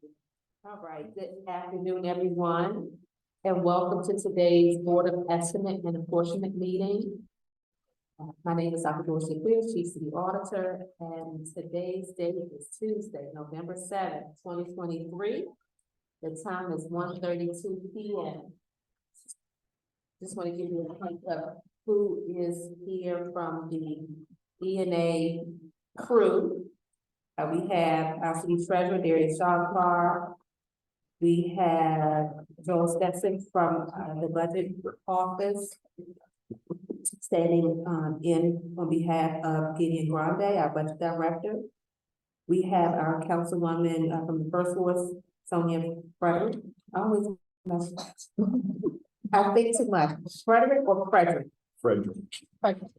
All right, good afternoon, everyone, and welcome to today's Board of Estimate and Apportionment meeting. My name is Dr. Dorsey Clear, Chief City Auditor, and today's date is Tuesday, November 7th, 2023. The time is 1:32 p.m. Just want to give you a hint of who is here from the E&A crew. We have our City Treasurer, Darius Shawkar. We have Joel Stetson from the Budget Office, standing in on behalf of Gideon Grande, our Budget Director. We have our Councilwoman from the First Ward, Sonia Frederick. I always mess I think too much. Frederick or Frederick? Frederick. Frederick.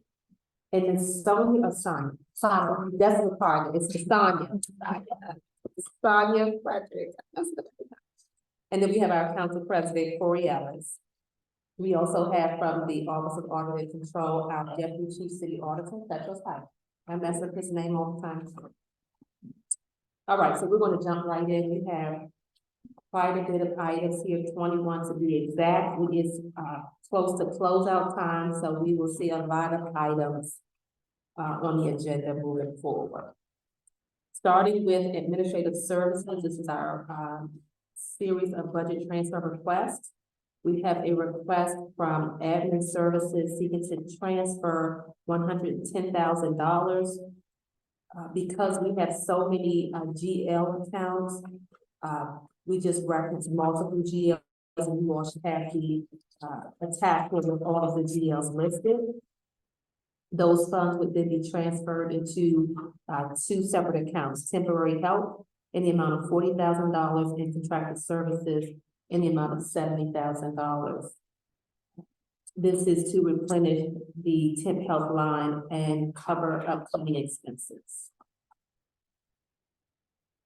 And it's Sonia or Sonia? Sonia. That's the part. It's Sonia. Sonia Frederick. And then we have our Council President, Corey Ellis. We also have from the Office of Audit and Control, our Deputy Chief City Auditor, that's just fine. I mess up his name all the time. All right, so we're going to jump right in. We have quite a bit of items here, 21 to be exact. It is close to closeout time, so we will see a lot of items on the agenda moving forward. Starting with administrative services, this is our series of budget transfer requests. We have a request from admin services seeking to transfer $110,000. Because we have so many GL accounts, we just reference multiple GLs, and we also have the attachment with all of the GLs listed. Those funds would then be transferred into two separate accounts: temporary help in the amount of $40,000 and contracted services in the amount of $70,000. This is to replenish the temp help line and cover upcoming expenses.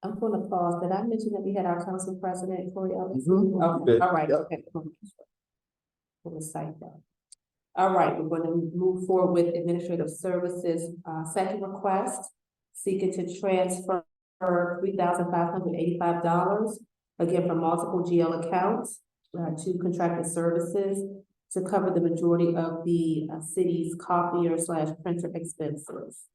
I'm going to pause. Did I mention that we had our council president, Corey Ellis? Okay. All right. Okay. We'll recite that. All right. We're going to move forward with administrative services. Second request, seeking to transfer $3,585, again from multiple GL accounts to contracted services to cover the majority of the city's copier/printer expenses.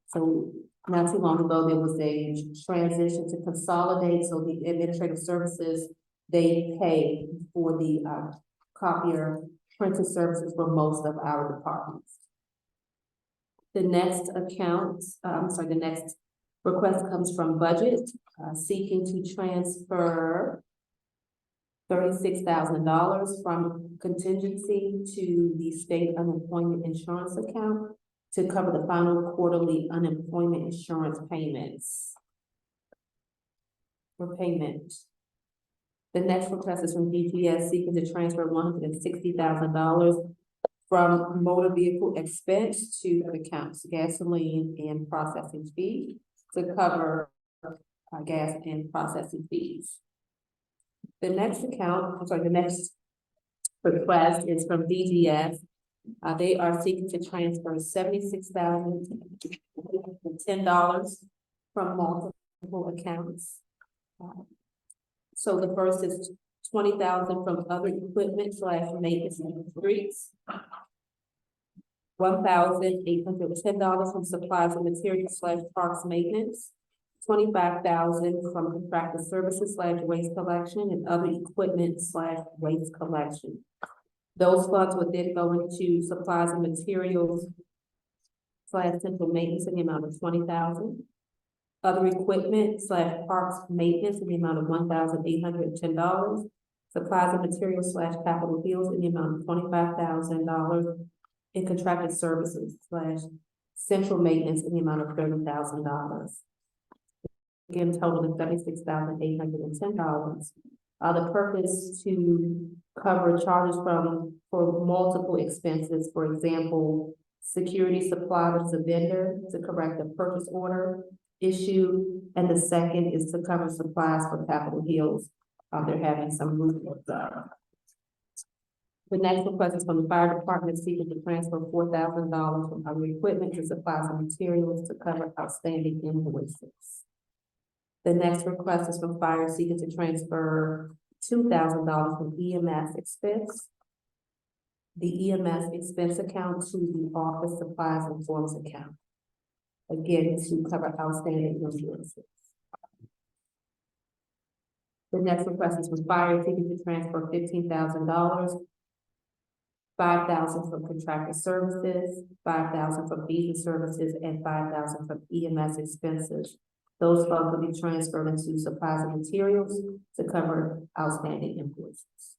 So not too long ago, there was a transition to consolidate. So the administrative services, they pay for the copier printer services for most of our departments. The next account, the next request comes from budget, seeking to transfer $36,000 from contingency to the state unemployment insurance account to cover the final quarterly unemployment insurance payments. The next request is from DGS, seeking to transfer $160,000 from motor vehicle expense to accounts gasoline and processing fees to cover gas and processing fees. The next request is from DGS. They are seeking to transfer $76,010 from multiple accounts. So the first is $20,000 from other equipment/maintenance in the streets. $1,810 from supplies and materials/parks maintenance. $25,000 from contracted services/waste collection and other equipment/waste collection. Those funds would then go into supplies and materials/central maintenance in the amount of $20,000. Other equipment/parks maintenance in the amount of $1,810. Supplies and materials/capital bills in the amount of $25,000. And contracted services/central maintenance in the amount of $30,000. Again, total is $36,810. The purpose to cover charges for multiple expenses, for example, security supplied as a vendor to correct a purchase order issue, and the second is to cover supplies for Capitol Hills. They're having some roof work done. The next request is from the fire department, seeking to transfer $4,000 from other equipment to supplies and materials to cover outstanding invoices. The next request is from fire, seeking to transfer $2,000 from EMS expense, the EMS expense account to the office supplies and forms account. Again, to cover outstanding insurances. The next request is from fire, seeking to transfer $15,000, $5,000 from contracted services, $5,000 from fees and services, and $5,000 from EMS expenses. Those funds will be transferred into supplies and materials to cover outstanding invoices.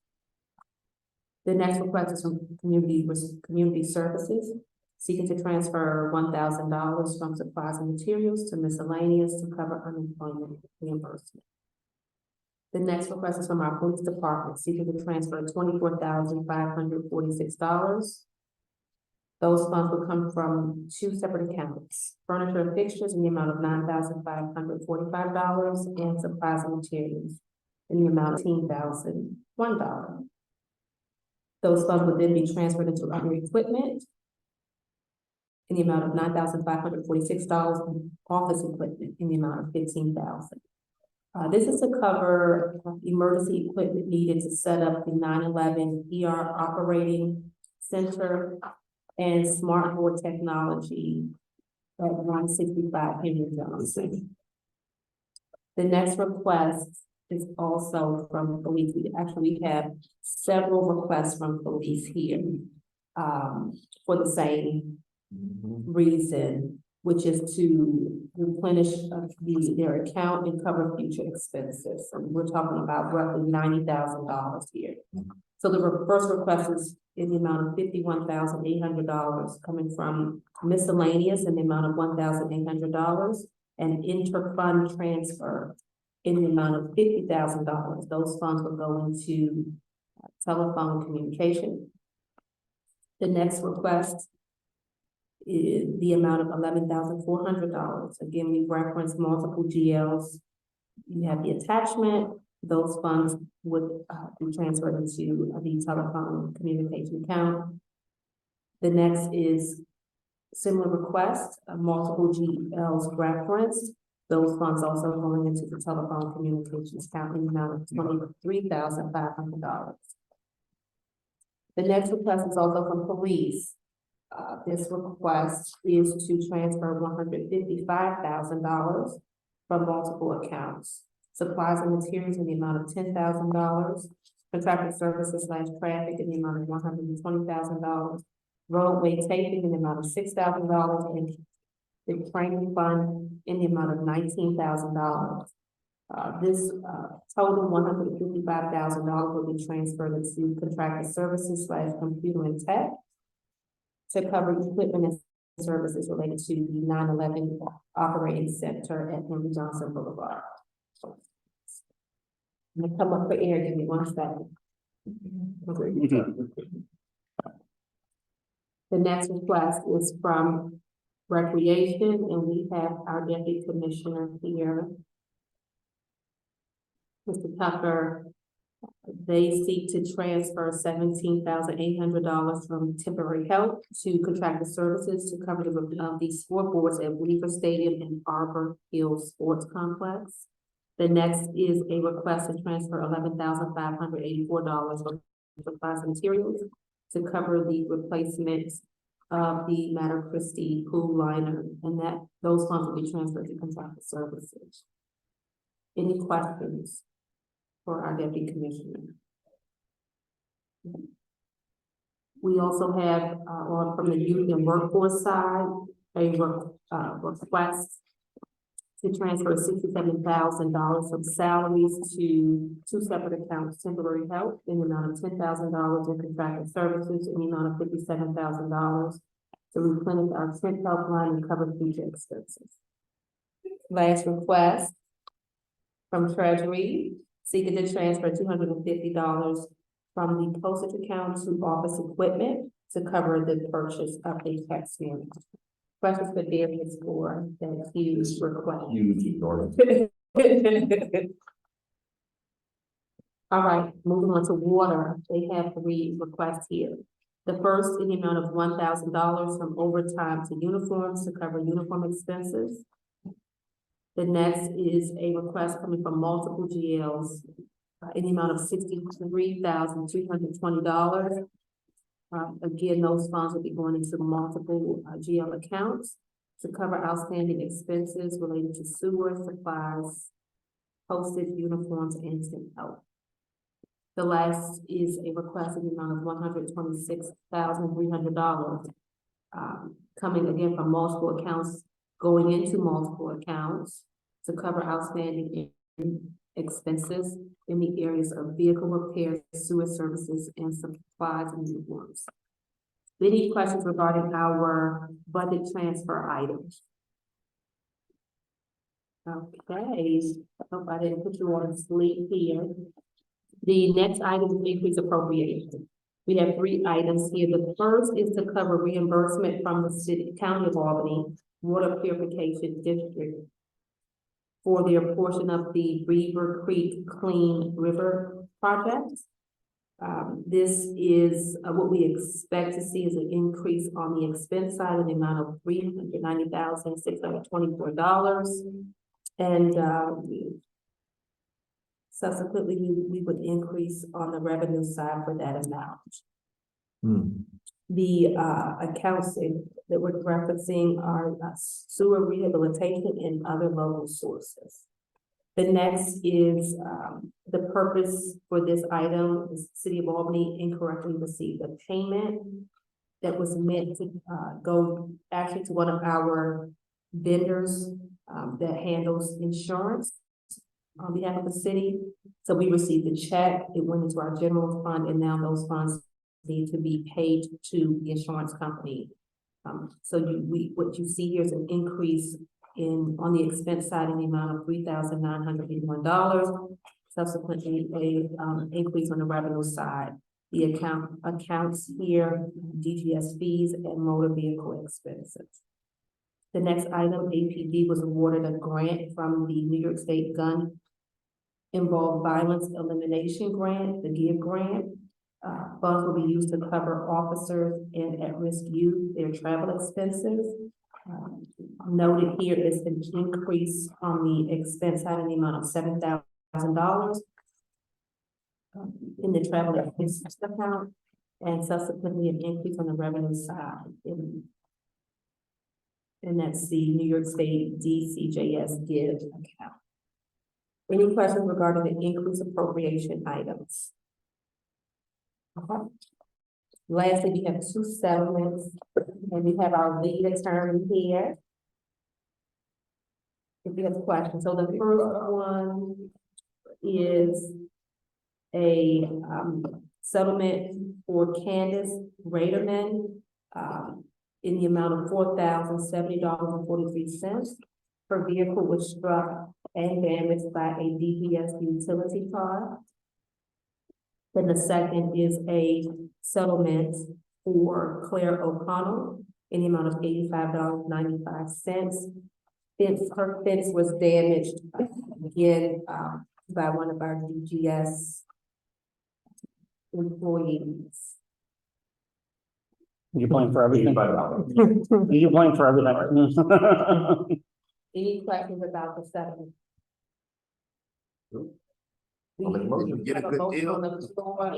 The next request is from community services, seeking to transfer $1,000 from supplies and materials to miscellaneous to cover unemployment reimbursement. The next request is from our police department, seeking to transfer $24,546. Those funds will come from two separate accounts: furniture and fixtures in the amount of $9,545, and supplies and materials in the amount of $18,001. Those funds would then be transferred into other equipment in the amount of $9,546, and office equipment in the amount of $15,000. This is to cover emergency equipment needed to set up the 9/11 ER operating center and smart board technology at 165 Henry Johnson. The next request is also from police. We have several requests from police here for the same reason, which is to replenish their account and cover future expenses. And we're talking about roughly $90,000 here. So the first request is in the amount of $51,800 coming from miscellaneous in the amount of $1,800 and interfund transfer in the amount of $50,000. Those funds will go into telephone communication. The next request is the amount of $11,400. Again, we reference multiple GLs. You have the attachment. Those funds would be transferred into the telephone communication account. The next is similar request, multiple GLs referenced. Those funds also going into the telephone communications account in the amount of $23,500. The next request is also from police. This request is to transfer $155,000 from multiple accounts. Supplies and materials in the amount of $10,000, contracted services / traffic in the amount of $120,000, roadway taping in the amount of $6,000, and the training fund in the amount of $19,000. This total $155,000 will be transferred into contracted services / computer and tech to cover equipment and services related to the 9/11 operating center at Henry Johnson Boulevard. I'm gonna come up for air, give me 1 second. The next request is from Recreation, and we have our Deputy Commissioner here, Mr. Tucker. They seek to transfer $17,800 from temporary help to contracted services to cover the scoreboards at Weaver Stadium and Arbor Hill Sports Complex. The next is a request to transfer $11,584 from supplies and materials to cover the replacement of the Mater Christi pool liner, and that those funds will be transferred to contracted services. Any questions for our Deputy Commissioner? We also have from the youth and workforce side a request to transfer $67,000 from salaries to two separate accounts: temporary help in the amount of $10,000 and contracted services in the amount of $57,000 to replenish our temp help line and cover future expenses. Last request from Treasury, seeking to transfer $250 from the postage account to office equipment to cover the purchase of a tax manager. Questions for Darius for that huge request? All right, moving on to water. They have 3 requests here. The first in the amount of $1,000 from overtime to uniforms to cover uniform expenses. The next is a request coming from multiple GLs in the amount of $63,220. Again, those funds will be going into multiple GL accounts to cover outstanding expenses related to sewer, supplies, postage, uniforms, and temp help. The last is a request in the amount of $126,300, coming again from multiple accounts, going into multiple accounts to cover outstanding expenses in the areas of vehicle repairs, sewer services, and supplies and uniforms. Any questions regarding our budget transfer items? Okay, I hope I didn't put you on sleep here. The next item is increase appropriation. We have 3 items here. The first is to cover reimbursement from the County of Albany Water Purification District for their portion of the Beaver Creek Clean River project. This is what we expect to see is an increase on the expense side in the amount of $390,624. And subsequently, we would increase on the revenue side for that amount. The accounts that we're referencing are sewer rehabilitation and other local sources. The next is the purpose for this item is City of Albany incorrectly received a payment that was meant to go actually to one of our vendors that handles insurance on behalf of the city. So we received a check, it went into our general fund, and now those funds need to be paid to the insurance company. So what you see here is an increase on the expense side in the amount of $3,981. Subsequently, a increase on the revenue side. The accounts here, DGS fees and motor vehicle expenses. The next item, APD was awarded a grant from the New York State Gun Involved Violence Elimination Grant, the GIVE grant. Funds will be used to cover officers and at-risk youth, their travel expenses. Noted here is an increase on the expense side in the amount of $7,000 in the travel expenses account, and subsequently an increase on the revenue side and that's the New York State DCJS GIVE account. Any questions regarding the increase appropriation items? Okay. Lastly, we have 2 settlements, and we have our lead attorney here. If you have questions, so the first one is a settlement for Candace Raderman in the amount of $4,070.43. Her vehicle was struck and damaged by a DPS utility car. Then the second is a settlement for Claire O'Connell in the amount of $85.95. Her fence was damaged again by one of our DGS employees. You're playing for everything. You're playing for everything. Any questions about the settlement? We Get a have good motion deal. on the floor.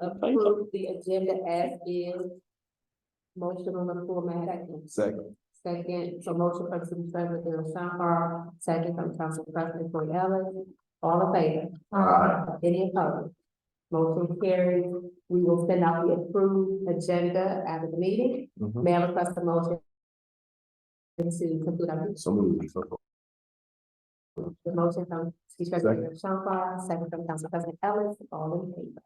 Approve the agenda as is. Motion on the floor, Madam Second. Second, so motion from City Treasurer Shankar, second from Council President Troy Ellis. All in favor? Aye. Any opposed? Motion carries. We will send out the approved agenda after the meeting. May I request a motion to conclude our meeting? So moved. The motion from City Treasurer Shankar, second from Council President Ellis. All in favor?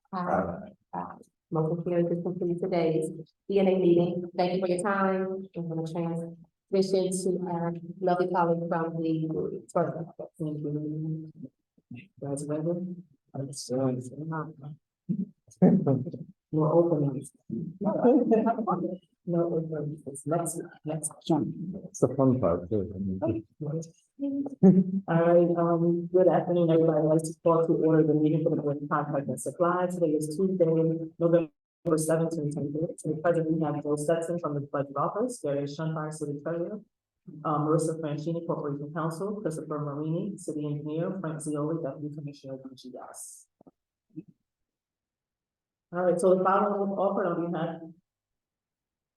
Aye. Motion carries to conclude today's DNA meeting. Thank you for your time. I'm going to transition to our lovely colleague from the more openings. No openings. Let's jump. It's the fun part too. All right, good afternoon, everybody. I'd like to call to order the meeting for the Board of Contract and Supply. Today is Tuesday, November 7th, 2023. To the present, we have Joe Stetson from the Budget Office, Gary Shankar, City Treasurer, Marissa Franchini, Corporation Counsel, Christopher Marini, City Engineer, Frank Zioli, Deputy Commissioner, DGS. All right, so the following was offered on behalf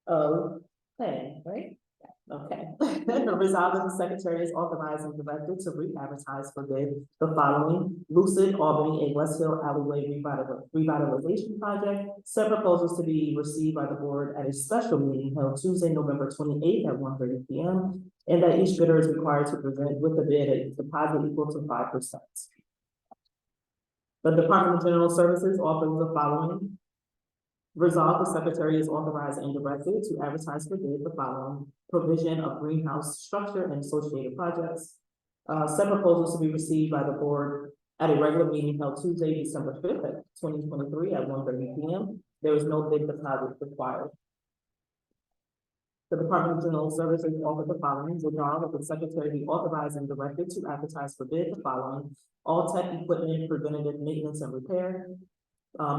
of planning, right? Okay. Resolved that the secretary is authorized and directed to re-advertise for bid the following: Lucid Albany, a Westfield alleyway revitalization project. Said proposals to be received by the board at a special meeting held Tuesday, November 28th at 1:30 p.m. And that each bidder is required to present with the bid a deposit equal to 5%. The Department of General Services offers the following: Resolved, the secretary is authorized and directed to advertise for bid the following: provision of greenhouse structure and associated projects. Said proposals to be received by the board at a regular meeting held Tuesday, December 5th at 2023 at 1:30 p.m. There is no bid deposit required. The Department of General Services offers the following: resolved that the secretary be authorized and directed to advertise for bid the following: all tech equipment, preventative maintenance and repair.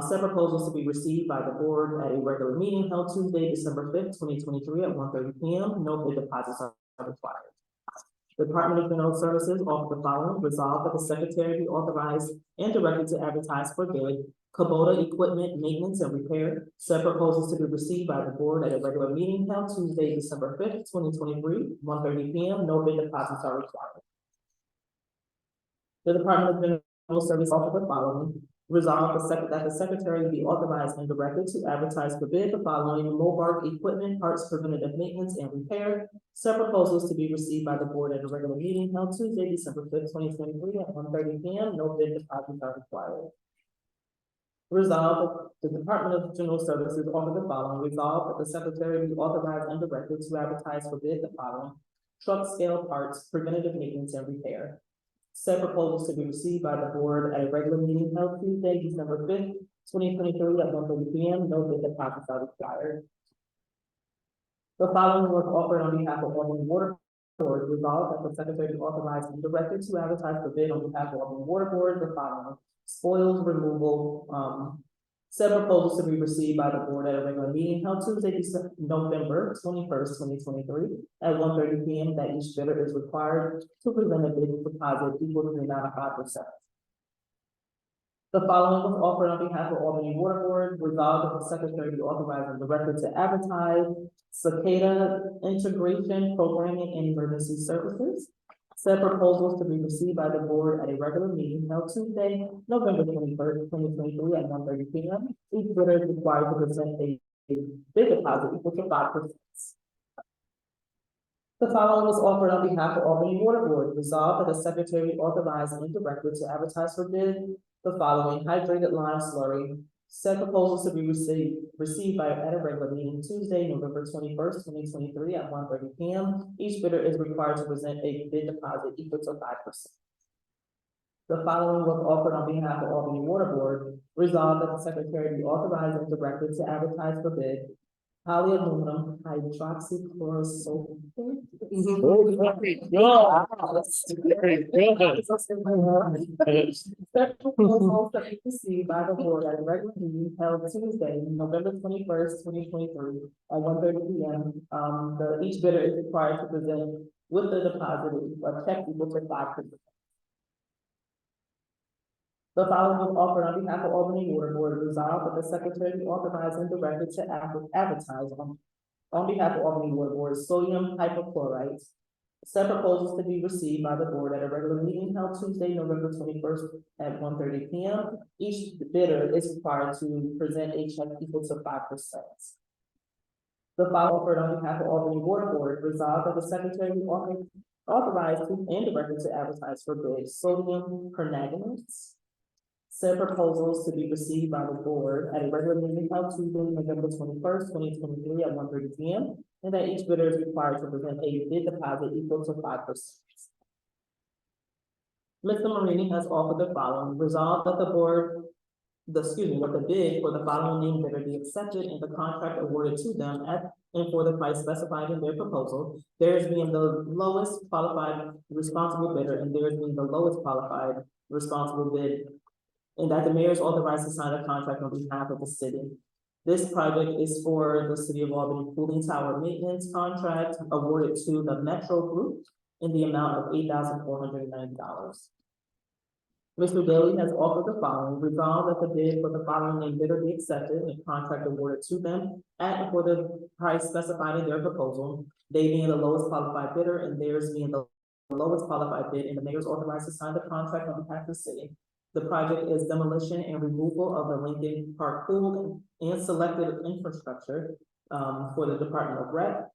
Said proposals to be received by the board at a regular meeting held Tuesday, December 5th, 2023 at 1:30 p.m. No bid deposits are required. The Department of General Services offers the following: resolved that the secretary be authorized and directed to advertise for bid Kubota equipment, maintenance and repair. Said proposals to be received by the board at a regular meeting held Tuesday, December 5th, 2023, 1:30 p.m. No bid deposits are required. The Department of General Services offers the following: resolved that the secretary be authorized and directed to advertise for bid the following: Mobark equipment, parts, preventative maintenance and repair. Said proposals to be received by the board at a regular meeting held Tuesday, December 5th, 2023 at 1:30 p.m. No bid deposits are required. Resolved that the Department of General Services offers the following: resolved that the secretary be authorized and directed to advertise for bid the following: truck scale parts, preventative maintenance and repair. Said proposals to be received by the board at a regular meeting held Tuesday, December 5th, 2023 at 1:30 p.m. No bid deposits are required. The following was offered on behalf of Albany Water Board. Resolved that the secretary be authorized and directed to advertise for bid on behalf of Albany Water Board the following: spoils removal. Said proposals to be received by the board at a regular meeting held Tuesday, November 21st, 2023 at 1:30 p.m. That each bidder is required to present a bid deposit equal to the amount of 5%. The following was offered on behalf of Albany Water Board. Resolved that the secretary be authorized and directed to advertise Cicada Integration Programming and Emergency Services. Said proposals to be received by the board at a regular meeting held Tuesday, November 21st, 2023 at 1:30 p.m. Each bidder is required to present a bid deposit equal to 5%. The following was offered on behalf of Albany Water Board. Resolved that the secretary authorized and directed to advertise for bid the following: hydrated lime slurry. Said proposals to be received at a regular meeting Tuesday, November 21st, 2023 at 1:30 p.m. Each bidder is required to present a bid deposit equal to 5%. The following was offered on behalf of Albany Water Board. Resolved that the secretary be authorized and directed to advertise for bid polyaluminum hydroxychlorosulfate. Proposals to be received by the board at a regular meeting held Tuesday, November 21st, 2023 at 1:30 p.m. Each bidder is required to present with the deposit a check equal to 5%. The following was offered on behalf of Albany Water Board. Resolved that the secretary be authorized and directed to advertise on behalf of Albany Water Board sodium hypochlorite. Said proposals to be received by the board at a regular meeting held Tuesday, November 21st at 1:30 p.m. Each bidder is required to present a check equal to 5%. The following offered on behalf of Albany Water Board. Resolved that the secretary be authorized and directed to advertise for bid sodium permanganate. Said proposals to be received by the board at a regular meeting held Tuesday, November 21st, 2023 at 1:30 p.m. And that each bidder is required to present a bid deposit equal to 5%. Mr. Marini has offered the following: resolved that the bid for the following named bidder be accepted and the contract awarded to them and for the price specified in their proposal. Theirs being the lowest qualified responsible bidder and theirs being the lowest qualified responsible bid. And that the mayor is authorized to sign a contract on behalf of the city. This project is for the City of Albany cooling tower maintenance contract awarded to the Metro Group in the amount of $8,490. Mr. Daly has offered the following: resolve that the bid for the following named bidder be accepted and contract awarded to them at and for the price specified in their proposal, they being the lowest qualified bidder and theirs being the lowest qualified bid, and the mayor is authorized to sign the contract on behalf of the city. The project is demolition and removal of the Lincoln Park pool and selected infrastructure for the Department of Rec.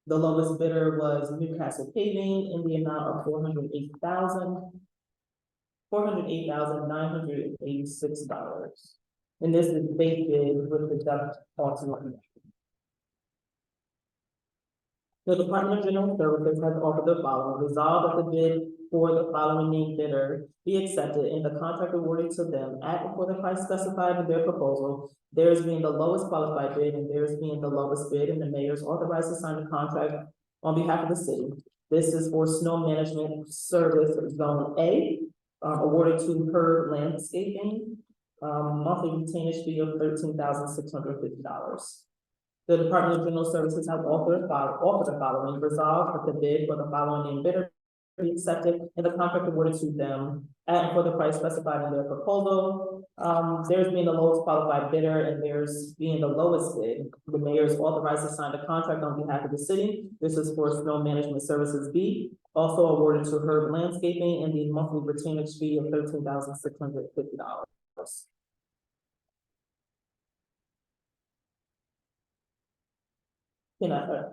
The lowest bidder was Newcastle Paving in the amount of $408,986. And this is base bid with the duct ultimately. The Department of General Services has offered the following: resolve that the bid for the following named bidder be accepted and the contract awarded to them at and for the price specified in their proposal, theirs being the lowest qualified bid and theirs being the lowest bid, and the mayor is authorized to sign the contract on behalf of the city. This is for snow management service zone A, awarded to Herb Landscaping, monthly retainage fee of $13,650. The Department of General Services has offered the following: resolve that the bid for the following named bidder be accepted and the contract awarded to them at and for the price specified in their proposal. Theirs being the lowest qualified bidder and theirs being the lowest bid. The mayor is authorized to sign the contract on behalf of the city. This is for snow management services B, also awarded to Herb Landscaping, and the monthly retainage fee of $13,650.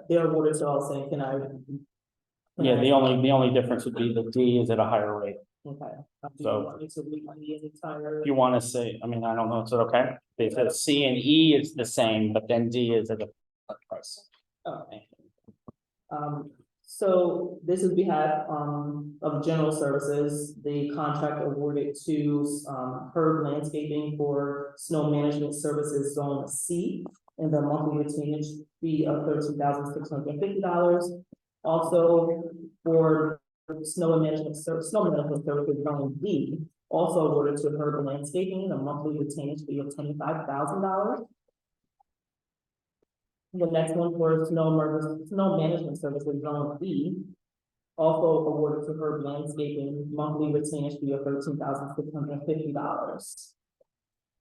They're awarded to all saying, Yeah, the only difference would be the D is at a higher rate. okay. So- The entire. If you want to say, I mean, I don't know, is it okay? It says C and E is the same, but then D is at a price. Okay. So this is behalf, of General Services, the contract awarded to, Herb Landscaping for snow management services zone C, and the monthly retainage fee of $13,650. Also for snow management services zone D, also awarded to Herb Landscaping, a monthly retainage fee of $25,000. The next one for snow management services zone B, also awarded to Herb Landscaping, monthly retainage fee of $13,650.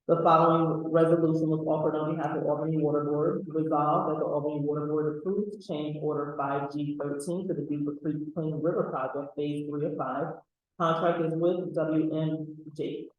The following resolution was offered on behalf of Albany Water Board: resolved that the Albany Water Board approves change order 5G13 to the Beaver Creek Clean River Project Phase 3 of 5. Contract is with WMJ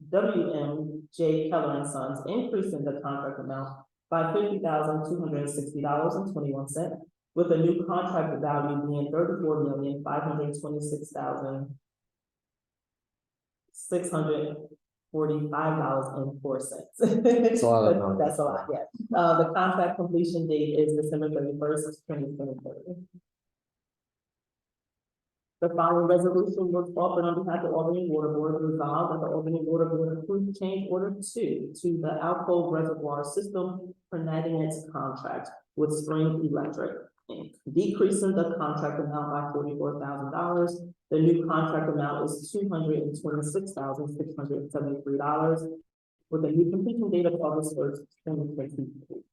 Keller and Sons, increasing the contract amount by $50,260.21, with a new contract value being $34,526,645.04. That's a lot of numbers. That's a lot, yeah. The contract completion date is December 31st, 2023. The following resolution was offered on behalf of Albany Water Board: resolved that the Albany Water Board approves change order 2 to the alcove reservoir system for its contract with Spring Electric Inc., decreasing the contract amount by $44,000. The new contract amount is $226,673, with a new completion date of August 1st, 2023.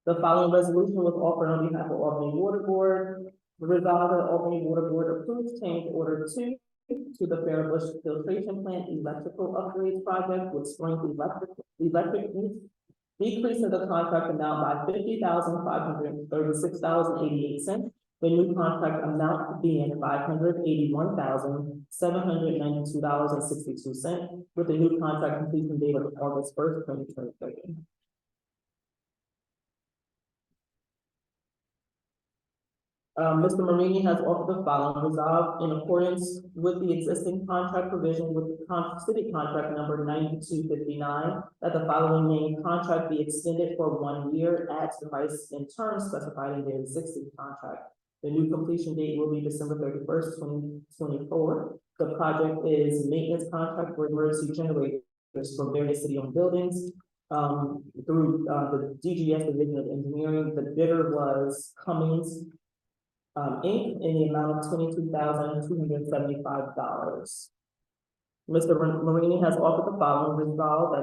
The following resolution was offered on behalf of Albany Water Board: resolved that Albany Water Board approves change order 2 to the Fairbush Filtration Plant Electrical Upgrades Project with Spring Electric Inc., decreasing the contract amount by $50,536.88. The new contract amount being $581,792.62, with the new contract completion date of August 1st, 2023. Mr. Marini has offered the following: resolved in accordance with the existing contract provision with the city contract number 9259, that the following named contract be extended for 1 year at the price and terms specified in the existing contract. The new completion date will be December 31st, 2024. The project is maintenance contract for emergency generators for various city-owned buildings. Through the DGS Division of Engineering, the bidder was Cummings Inc., in the amount of $22,275. Mr. Marini has offered the following resolve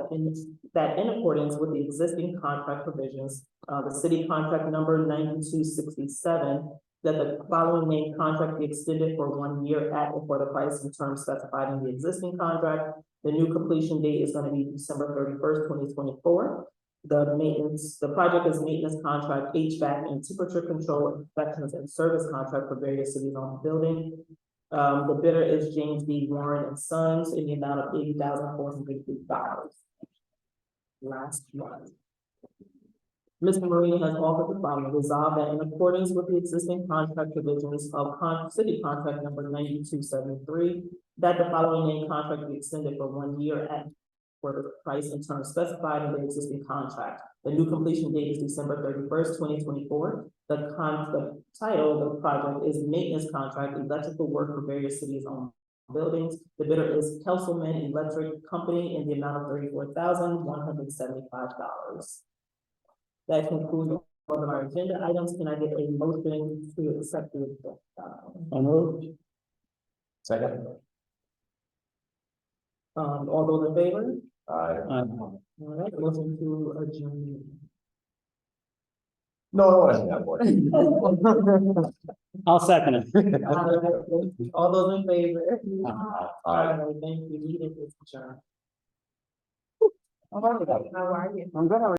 that in accordance with the existing contract provisions, the city contract number 9267, that the following main contract be extended for 1 year at or for the price and terms specified in the existing contract. The new completion date is going to be December 31st, 2024. The project is maintenance contract, HVAC and temperature control, inspections and service contract for various cities on the building. The bidder is James B. Warren and Sons in the amount of $80,450. Last one. Mr. Marini has offered the following resolve that in accordance with the existing contract provisions of city contract number 9273, that the following main contract be extended for 1 year at for the price and terms specified in the existing contract. The new completion date is December 31st, 2024. The title of the project is maintenance contract, electrical work for various cities on buildings. The bidder is Apportionment Electric Company in the amount of $34,175. That concludes all of our agenda items. Can I get a motion to accept the agenda? Second. All those in favor? Aye. All right, motion to adjourn. No, I wasn't that boy. I'll second it. All those in favor? Aye. All right, thank you. Meeting is adjourned. How are you? I'm good.